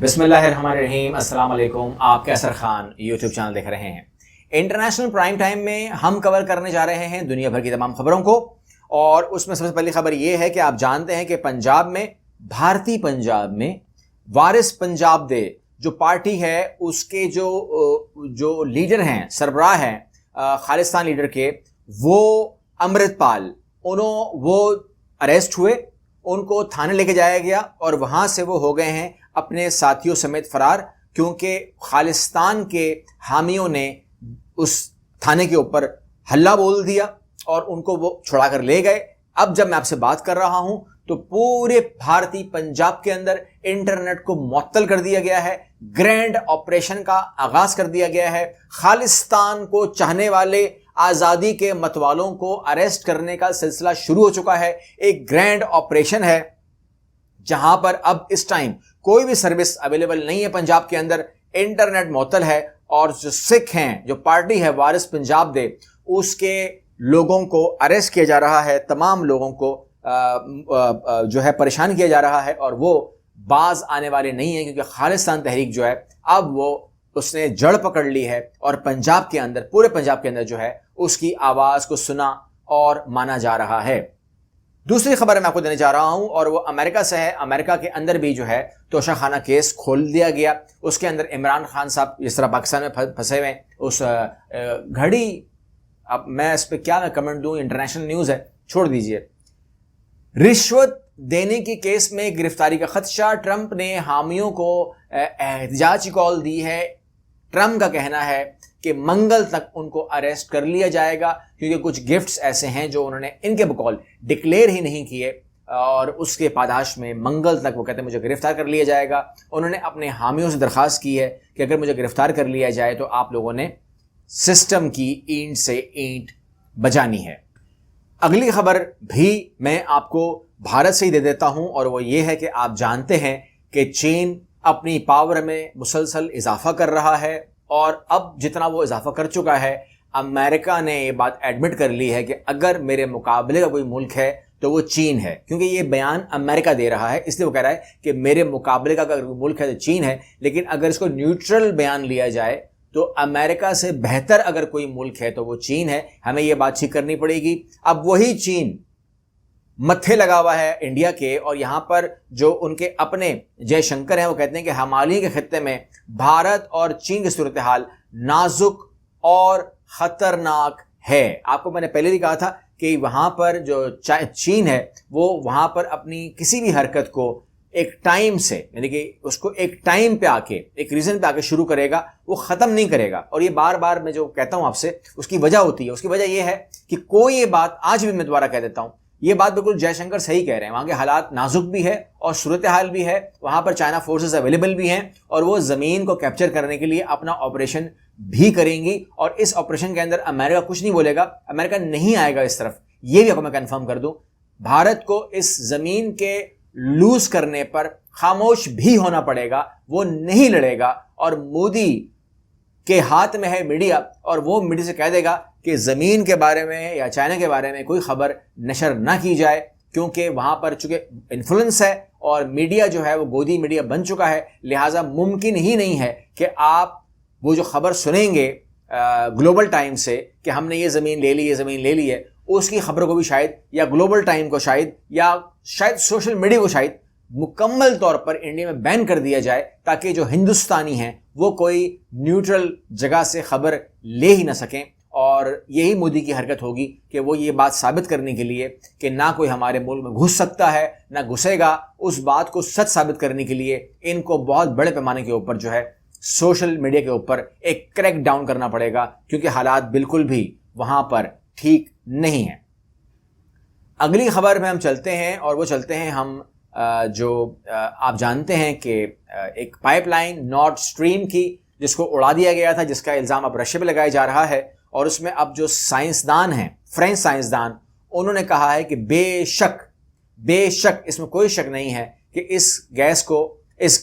بسم اللہ الرحمن الرحیم۔ السلام علیکم۔ آپ کیسر خان یوٹیوب چینل دیکھ رہے ہیں۔ انٹرنیشنل پرائم ٹائم میں ہم کور کرنے جا رہے ہیں دنیا بھر کی تمام خبروں کو، اور اس میں سب سے پہلی خبر یہ ہے کہ آپ جانتے ہیں کہ پنجاب میں، بھارتی پنجاب میں وارث پنجاب دے جو پارٹی ہے اس کے جو لیڈر ہیں، سربراہ ہیں خالصتان لیڈر کے، وہ امرت پال، وہ اریسٹ ہوئے، ان کو تھانے لے کے جایا گیا اور وہاں سے وہ ہو گئے ہیں اپنے ساتھیوں سمیت فرار، کیونکہ خالصتان کے حامیوں نے اس تھانے کے اوپر ہلہ بول دیا اور ان کو وہ چھڑا کر لے گئے۔ اب جب میں آپ سے بات کر رہا ہوں تو پورے بھارتی پنجاب کے اندر انٹرنیٹ کو معطل کر دیا گیا ہے، گرینڈ آپریشن کا آغاز کر دیا گیا ہے۔ خالصتان کو چاہنے والے آزادی کے متوالوں کو اریسٹ کرنے کا سلسلہ شروع ہو چکا ہے۔ ایک گرینڈ آپریشن ہے جہاں پر اب اس ٹائم کوئی بھی سروس اویلیبل نہیں ہے پنجاب کے اندر، انٹرنیٹ معطل ہے، اور جو سکھ ہیں، جو پارٹی ہے وارث پنجاب دے، اس کے لوگوں کو اریسٹ کیا جا رہا ہے، تمام لوگوں کو جو ہے پریشان کیا جا رہا ہے، اور وہ باز آنے والے نہیں ہیں، کیونکہ خالصتان تحریک جو ہے اب اس نے جڑ پکڑ لی ہے، اور پنجاب کے اندر، پورے پنجاب کے اندر جو ہے اس کی آواز کو سنا اور مانا جا رہا ہے۔ دوسری خبر میں آپ کو دینے جا رہا ہوں، اور وہ امریکہ سے ہے۔ امریکہ کے اندر بھی جو ہے توشہ خانہ کیس کھول دیا گیا، اس کے اندر عمران خان صاحب جس طرح پاکستان میں پھنسے ہوئے، اس گھڑی، اب میں اس پہ کیا میں کمنٹ دوں، انٹرنیشنل نیوز ہے، چھوڑ دیجئے۔ رشوت دینے کی کیس میں گرفتاری کا خدشہ، ٹرمپ نے حامیوں کو احتجاج کی کال دی ہے۔ ٹرمپ کا کہنا ہے کہ منگل تک ان کو اریسٹ کر لیا جائے گا، کیونکہ کچھ گفٹس ایسے ہیں جو انہوں نے ان کے بقول ڈکلیئر ہی نہیں کیے، اور اس کے پاداش میں منگل تک وہ کہتے ہیں مجھے گرفتار کر لیا جائے گا۔ انہوں نے اپنے حامیوں سے درخواست کی ہے کہ اگر مجھے گرفتار کر لیا جائے تو آپ لوگوں نے سسٹم کی اینٹ سے اینٹ بجانی ہے۔ اگلی خبر بھی میں آپ کو بھارت سے ہی دے دیتا ہوں، اور وہ یہ ہے کہ آپ جانتے ہیں کہ چین اپنی پاور میں مسلسل اضافہ کر رہا ہے، اور اب جتنا وہ اضافہ کر چکا ہے، امریکہ نے یہ بات ایڈمٹ کر لی ہے کہ اگر میرے مقابلے کا کوئی ملک ہے تو وہ چین ہے، کیونکہ یہ بیان امریکہ دے رہا ہے، اس لیے وہ کہہ رہا ہے کہ میرے مقابلے کا اگر کوئی ملک ہے تو چین ہے، لیکن اگر اس کو نیوٹرل بیان لیا جائے تو امریکہ سے بہتر اگر کوئی ملک ہے تو وہ چین ہے، ہمیں یہ بات ٹھیک کرنی پڑے گی۔ اب وہی چین متھے لگا ہوا ہے انڈیا کے، اور یہاں پر جو ان کے اپنے جے شنکر ہیں وہ کہتے ہیں کہ ہمالیہ کے خطے میں بھارت اور چین کی صورتحال نازک اور خطرناک ہے۔ آپ کو میں نے پہلے بھی کہا تھا کہ وہاں پر جو چین ہے وہ وہاں پر اپنی کسی بھی حرکت کو ایک ٹائم سے، یعنی کہ اس کو ایک ٹائم پہ آ کے، ایک ریزن پہ آ کے شروع کرے گا، وہ ختم نہیں کرے گا۔ اور یہ بار بار میں جو کہتا ہوں آپ سے، اس کی وجہ ہوتی ہے، اس کی وجہ یہ ہے کہ کوئی یہ بات آج بھی میں دوبارہ کہہ دیتا ہوں، یہ بات بالکل جے شنکر صحیح کہہ رہے ہیں، وہاں کے حالات نازک بھی ہے اور صورتحال بھی ہے، وہاں پر چائنا فورسز اویلیبل بھی ہیں، اور وہ زمین کو کیپچر کرنے کے لیے اپنا آپریشن بھی کریں گی، اور اس آپریشن کے اندر امریکہ کچھ نہیں بولے گا، امریکہ نہیں آئے گا اس طرف، یہ بھی آپ کو میں کنفرم کر دوں۔ بھارت کو اس زمین کے لوز کرنے پر خاموش بھی ہونا پڑے گا، وہ نہیں لڑے گا، اور مودی کے ہاتھ میں ہے میڈیا، اور وہ میڈیا سے کہہ دے گا کہ زمین کے بارے میں یا چائنا کے بارے میں کوئی خبر نشر نہ کی جائے، کیونکہ وہاں پر چونکہ انفلوئنس ہے اور میڈیا جو ہے وہ گودی میڈیا بن چکا ہے، لہٰذا ممکن ہی نہیں ہے کہ آپ وہ جو خبر سنیں گے گلوبل ٹائم سے کہ ہم نے یہ زمین لے لی، یہ زمین لے لی ہے، اس کی خبروں کو بھی شاید، یا گلوبل ٹائم کو شاید سوشل میڈیا کو شاید مکمل طور پر انڈیا میں بین کر دیا جائے، تاکہ جو ہندوستانی ہیں وہ کوئی نیوٹرل جگہ سے خبر لے ہی نہ سکیں۔ اور یہی مودی کی حرکت ہوگی کہ وہ یہ بات ثابت کرنے کے لیے کہ نہ کوئی ہمارے ملک میں گھس سکتا ہے نہ گھسے گا، اس بات کو سچ ثابت کرنے کے لیے ان کو بہت بڑے پیمانے کے اوپر جو ہے سوشل میڈیا کے اوپر ایک کریک ڈاؤن کرنا پڑے گا، کیونکہ حالات بالکل بھی وہاں پر ٹھیک نہیں ہیں۔ اگلی خبر میں ہم چلتے ہیں، اور وہ چلتے ہیں ہم جو آپ جانتے ہیں کہ ایک پائپ لائن نارتھ اسٹریم کی، جس کو اڑا دیا گیا تھا، جس کا الزام اب رشیا پہ لگایا جا رہا ہے، اور اس میں اب جو سائنسدان ہیں، فرینچ سائنسدان، انہوں نے کہا ہے کہ بے شک اس میں کوئی شک نہیں ہے کہ اس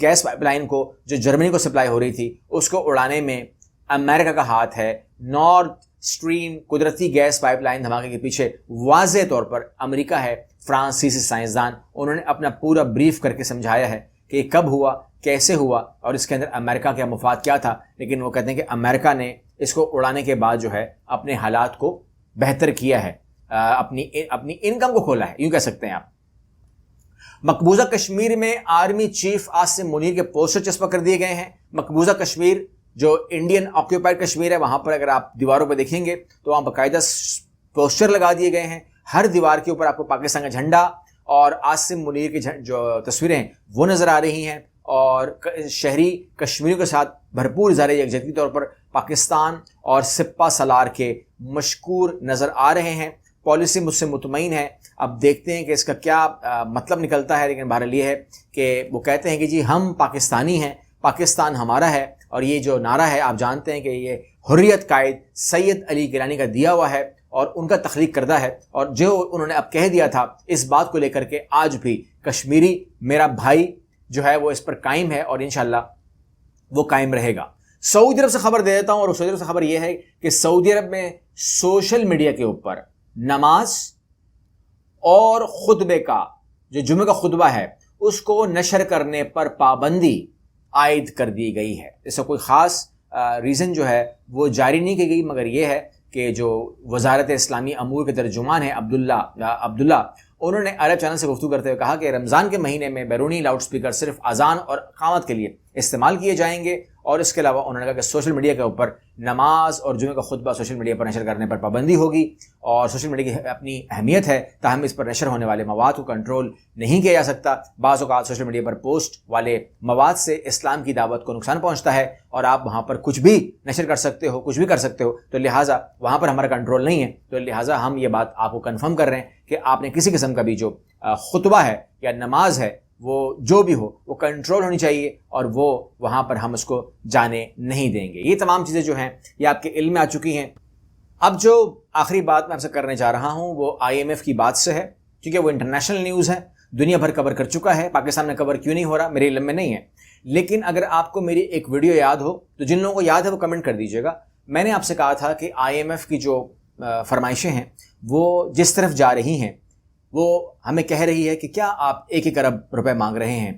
گیس پائپ لائن کو جو جرمنی کو سپلائی ہو رہی تھی، اس کو اڑانے میں امریکہ کا ہاتھ ہے۔ نارتھ اسٹریم قدرتی گیس پائپ لائن دھماکے کے پیچھے واضح طور پر امریکہ ہے۔ فرانسیسی سائنسدان انہوں نے اپنا پورا بریف کر کے سمجھایا ہے کہ یہ کب ہوا، کیسے ہوا اور اس کے اندر امریکہ کا مفاد کیا تھا، لیکن وہ کہتے ہیں کہ امریکہ نے اس کو اڑانے کے بعد جو ہے اپنے حالات کو بہتر کیا ہے، اپنی انکم کو کھولا ہے، یوں کہہ سکتے ہیں آپ۔ مقبوضہ کشمیر میں آرمی چیف عاصم منیر کے پوسٹر چسپاں کر دیے گئے ہیں۔ مقبوضہ کشمیر جو انڈین آکیوپائڈ کشمیر ہے، وہاں پر اگر آپ دیواروں پہ دیکھیں گے تو وہاں باقاعدہ پوسٹر لگا دیے گئے ہیں، ہر دیوار کے اوپر آپ کو پاکستان کا جھنڈا اور عاصم منیر کی جو تصویریں ہیں وہ نظر آ رہی ہیں، اور شہری کشمیریوں کے ساتھ بھرپور اظہار یکجہتی کے طور پر پاکستان اور سپہ سالار کے مشکور نظر آ رہے ہیں۔ پالیسی مجھ سے مطمئن ہے، اب دیکھتے ہیں کہ اس کا کیا مطلب نکلتا ہے، لیکن بہرحال یہ ہے کہ وہ کہتے ہیں کہ جی ہم پاکستانی ہیں، پاکستان ہمارا ہے، اور یہ جو نعرہ ہے آپ جانتے ہیں کہ یہ حریت قائد سید علی گیلانی کا دیا ہوا ہے اور ان کا تخلیق کردہ ہے، اور جو انہوں نے اب کہہ دیا تھا اس بات کو لے کر کے آج بھی کشمیری میرا بھائی جو ہے وہ اس پر قائم ہے، اور انشاءاللہ وہ قائم رہے گا۔ سعودی عرب سے خبر دے دیتا ہوں، اور سعودی عرب سے خبر یہ ہے کہ سعودی عرب میں سوشل میڈیا کے اوپر نماز اور خطبے کا جو جمعہ کا خطبہ ہے اس کو نشر کرنے پر پابندی عائد کر دی گئی ہے۔ اس کا کوئی خاص ریزن جو ہے وہ جاری نہیں کی گئی، مگر یہ ہے کہ جو وزارت اسلامی امور کے ترجمان ہیں عبداللہ انہوں نے عرب چینل سے گفتگو کرتے ہوئے کہا کہ رمضان کے مہینے میں بیرونی لاؤڈ سپیکر صرف اذان اور اقامت کے لیے استعمال کیے جائیں گے، اور اس کے علاوہ انہوں نے کہا کہ سوشل میڈیا کے اوپر نماز اور جمعہ کا خطبہ سوشل میڈیا پر نشر کرنے پر پابندی ہوگی، اور سوشل میڈیا کی اپنی اہمیت ہے، تاہم اس پر نشر ہونے والے مواد کو کنٹرول نہیں کیا جا سکتا۔ بعض اوقات سوشل میڈیا پر پوسٹ والے مواد سے اسلام کی دعوت کو نقصان پہنچتا ہے، اور آپ وہاں پر کچھ بھی نشر کر سکتے ہو، کچھ بھی کر سکتے ہو، تو لہٰذا وہاں پر ہمارا کنٹرول نہیں ہے، تو لہٰذا ہم یہ بات آپ کو کنفرم کر رہے ہیں کہ آپ نے کسی قسم کا بھی جو خطبہ ہے یا نماز ہے وہ جو بھی ہو وہ کنٹرول ہونی چاہیے، اور وہ وہاں پر ہم اس کو جانے نہیں دیں گے۔ یہ تمام چیزیں جو ہیں یہ آپ کے علم میں آ چکی ہیں۔ اب جو آخری بات میں آپ سے کرنے جا رہا ہوں وہ IMF کی بات سے ہے، کیونکہ وہ انٹرنیشنل نیوز ہے، دنیا بھر کور کر چکا ہے، پاکستان میں کور کیوں نہیں ہو رہا میرے علم میں نہیں ہے، لیکن اگر آپ کو میری ایک ویڈیو یاد ہو تو جن لوگوں کو یاد ہے وہ کمنٹ کر دیجیے گا۔ میں نے آپ سے کہا تھا کہ IMF کی جو فرمائشیں ہیں وہ جس طرف جا رہی ہیں وہ ہمیں کہہ رہی ہے کہ کیا آپ 1 ارب روپے مانگ رہے ہیں،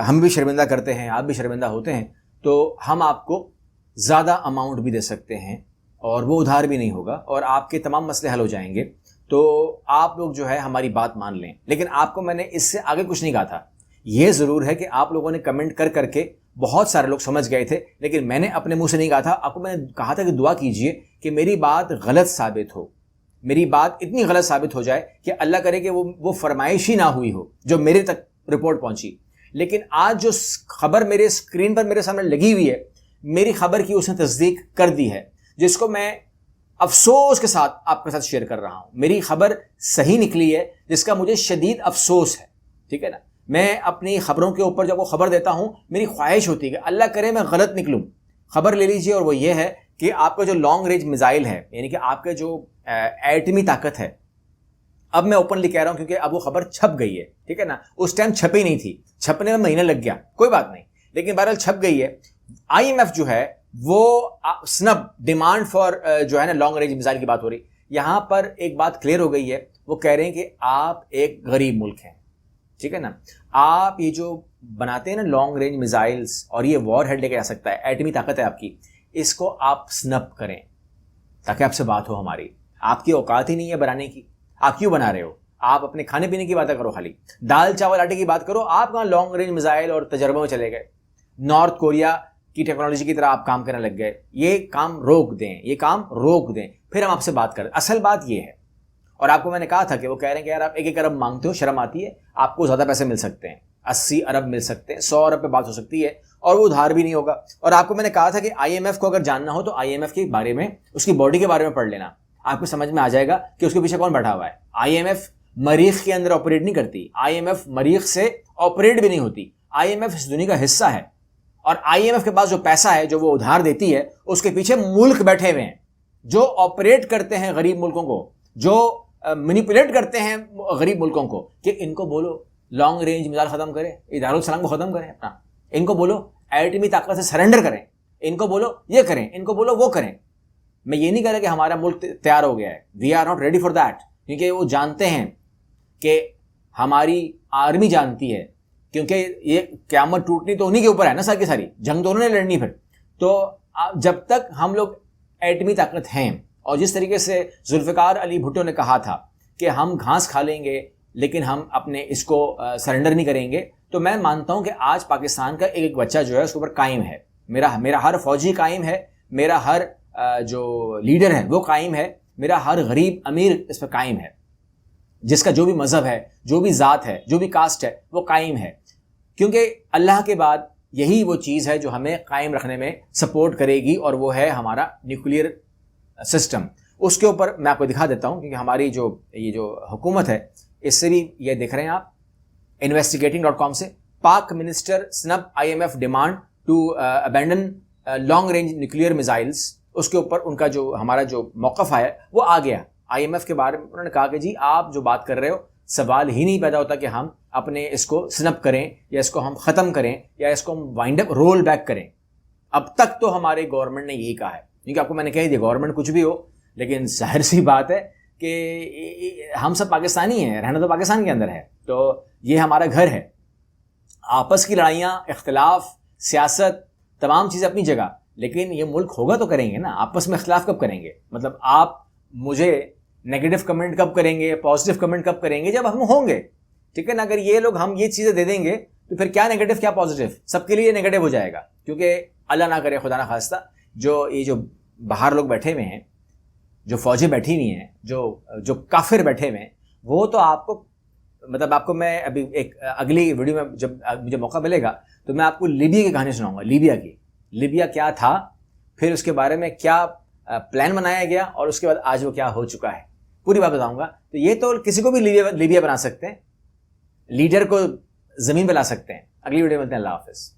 ہم بھی شرمندہ کرتے ہیں، آپ بھی شرمندہ ہوتے ہیں، تو ہم آپ کو زیادہ اماؤنٹ بھی دے سکتے ہیں اور وہ ادھار بھی نہیں ہوگا اور آپ کے تمام مسئلے حل ہو جائیں گے، تو آپ لوگ جو ہے ہماری بات مان لیں۔ لیکن آپ کو میں نے اس سے آگے کچھ نہیں کہا تھا۔ یہ ضرور ہے کہ آپ لوگوں نے کمنٹ کر کے بہت سارے لوگ سمجھ گئے تھے، لیکن میں نے اپنے منہ سے نہیں کہا تھا۔ آپ کو میں نے کہا تھا کہ دعا کیجئے کہ میری بات غلط ثابت ہو، میری بات اتنی غلط ثابت ہو جائے کہ اللہ کرے کہ وہ فرمائش ہی نہ ہوئی ہو جو میرے تک رپورٹ پہنچی۔ لیکن آج جو خبر میرے اسکرین پر میرے سامنے لگی ہوئی ہے، میری خبر کی اس نے تصدیق کر دی ہے، جس کو میں افسوس کے ساتھ آپ کے ساتھ شیئر کر رہا ہوں۔ میری خبر صحیح نکلی ہے، جس کا مجھے شدید افسوس ہے، ٹھیک ہے نا۔ میں اپنی خبروں کے اوپر جب وہ خبر دیتا ہوں میری خواہش ہوتی ہے کہ اللہ کرے میں غلط نکلوں۔ خبر لے لیجئے، اور وہ یہ ہے کہ آپ کا جو لانگ رینج میزائل ہے، یعنی کہ آپ کا جو ایٹمی طاقت ہے، اب میں اوپنلی کہہ رہا ہوں کیونکہ اب وہ خبر چھپ گئی ہے، ٹھیک ہے نا۔ اس ٹائم چھپی نہیں تھی، چھپنے میں مہینہ لگ گیا، کوئی بات نہیں، لیکن بہرحال چھپ گئی ہے۔ IMF جو ہے وہ سنب ڈیمانڈ فار جو ہے نا لانگ رینج میزائل کی بات ہو رہی، یہاں پر ایک بات کلیئر ہو گئی ہے، وہ کہہ رہے ہیں کہ آپ ایک غریب ملک ہیں، ٹھیک ہے نا۔ آپ یہ جو بناتے ہیں نا لانگ رینج میزائلز، اور یہ وار ہیڈ لے کے جا سکتا ہے، ایٹمی طاقت ہے آپ کی، اس کو آپ سنب کریں تاکہ آپ سے بات ہو ہماری۔ آپ کی اوقات ہی نہیں ہے بنانے کی، آپ کیوں بنا رہے ہو؟ آپ اپنے کھانے پینے کی باتیں کرو، خالی دال چاول آٹے کی بات کرو۔ آپ کہاں لانگ رینج میزائل اور تجربوں میں چلے گئے؟ نارتھ کوریا کی ٹیکنالوجی کی طرح آپ کام کرنے لگ گئے۔ یہ کام روک دیں، یہ کام روک دیں، پھر ہم آپ سے بات کریں۔ اصل بات یہ ہے، اور آپ کو میں نے کہا تھا کہ وہ کہہ رہے ہیں کہ یار آپ 1 ارب مانگتے ہو، شرم آتی ہے، آپ کو زیادہ پیسے مل سکتے ہیں، 80 ارب مل سکتے ہیں، 100 ارب پہ بات ہو سکتی ہے، اور وہ ادھار بھی نہیں ہوگا۔ اور آپ کو میں نے کہا تھا کہ IMF کو اگر جاننا ہو تو IMF کے بارے میں، اس کی باڈی کے بارے میں پڑھ لینا، آپ کو سمجھ میں آ جائے گا کہ اس کے پیچھے کون بیٹھا ہوا ہے۔ IMF مریخ کے اندر آپریٹ نہیں کرتی، IMF مریخ سے آپریٹ بھی نہیں ہوتی، IMF اس دنیا کا حصہ ہے، اور IMF کے پاس جو پیسہ ہے جو وہ ادھار دیتی ہے، اس کے پیچھے ملک بیٹھے ہوئے ہیں جو آپریٹ کرتے ہیں غریب ملکوں کو، جو مینیپولیٹ کرتے ہیں غریب ملکوں کو کہ ان کو بولو لانگ رینج میزائل ختم کریں، دارالسلام کو ختم کریں اپنا، ان کو بولو ایٹمی طاقت سے سرنڈر کریں، ان کو بولو یہ کریں، ان کو بولو وہ کریں۔ میں یہ نہیں کہہ رہا کہ ہمارا ملک تیار ہو گیا ہے، we are not ready for that, کیونکہ وہ جانتے ہیں کہ ہماری آرمی جانتی ہے کیونکہ یہ قیامت ٹوٹنی تو انہی کے اوپر ہے نا، ساری کی ساری جنگ تو انہوں نے لڑنی پھر. تو جب تک ہم لوگ ایٹمی طاقت ہیں، اور جس طریقے سے ذوالفقار علی بھٹو نے کہا تھا کہ ہم گھاس کھا لیں گے لیکن ہم اپنے اس کو سرنڈر نہیں کریں گے، تو میں مانتا ہوں کہ آج پاکستان کا ایک بچہ جو ہے اس کے اوپر قائم ہے. میرا ہر فوجی قائم ہے، میرا ہر جو لیڈر ہے وہ قائم ہے، میرا ہر غریب امیر اس پہ قائم ہے، جس کا جو بھی مذہب ہے، جو بھی ذات ہے، جو بھی کاسٹ ہے وہ قائم ہے. کیونکہ اللہ کے بعد یہی وہ چیز ہے جو ہمیں قائم رکھنے میں سپورٹ کرے گی، اور وہ ہے ہمارا نیوکلیئر سسٹم. اس کے اوپر میں آپ کو دکھا دیتا ہوں، کیونکہ ہماری یہ جو حکومت ہے اس سے بھی یہ دیکھ رہے ہیں آپ investigating.com سے. پاک منسٹر سنب IMF demand to abandon long range nuclear missiles. اس کے اوپر ان کا جو ہمارا جو موقف آیا وہ آ گیا IMF کے بارے میں. انہوں نے کہا کہ جی آپ جو بات کر رہے ہو سوال ہی نہیں پیدا ہوتا کہ ہم اپنے اس کو سنپ کریں یا اس کو ہم ختم کریں یا اس کو ہم وائنڈ اپ رول بیک کریں. اب تک تو ہماری گورنمنٹ نے یہی کہا ہے، کیونکہ آپ کو میں نے کہہ دیا گورنمنٹ کچھ بھی ہو، لیکن ظاہر سی بات ہے کہ ہم سب پاکستانی ہیں، رہنا تو پاکستان کے اندر ہے، تو یہ ہمارا گھر ہے. آپس کی لڑائیاں، اختلاف، سیاست، تمام چیزیں اپنی جگہ، لیکن یہ ملک ہوگا تو کریں گے نا. آپس میں اختلاف کب کریں گے؟ مطلب آپ مجھے نیگیٹو کمنٹ کب کریں گے، پازیٹیو کمنٹ کب کریں گے؟ جب ہم ہوں گے، ٹھیک ہے نا. اگر یہ لوگ ہم یہ چیزیں دے دیں گے تو پھر کیا نیگیٹو کیا پازیٹیو، سب کے لیے نیگیٹو ہو جائے گا. کیونکہ اللہ نہ کرے، خدا نہ خواستہ، جو باہر لوگ بیٹھے ہوئے ہیں، جو فوجیں بیٹھی ہوئی ہیں، جو کافر بیٹھے ہوئے ہیں، وہ تو آپ کو مطلب آپ کو میں ابھی ایک اگلی ویڈیو میں جب مجھے موقع ملے گا تو میں آپ کو لیبیا کی کہانی سناؤں گا. لیبیا کیا تھا، پھر اس کے بارے میں کیا پلان بنایا گیا، اور اس کے بعد آج وہ کیا ہو چکا ہے، پوری بات بتاؤں گا. تو یہ تو کسی کو بھی لیبیا بنا سکتے ہیں، لیڈر کو زمین پہ لا سکتے ہیں. اگلی ویڈیو میں ملتے ہیں. اللہ حافظ.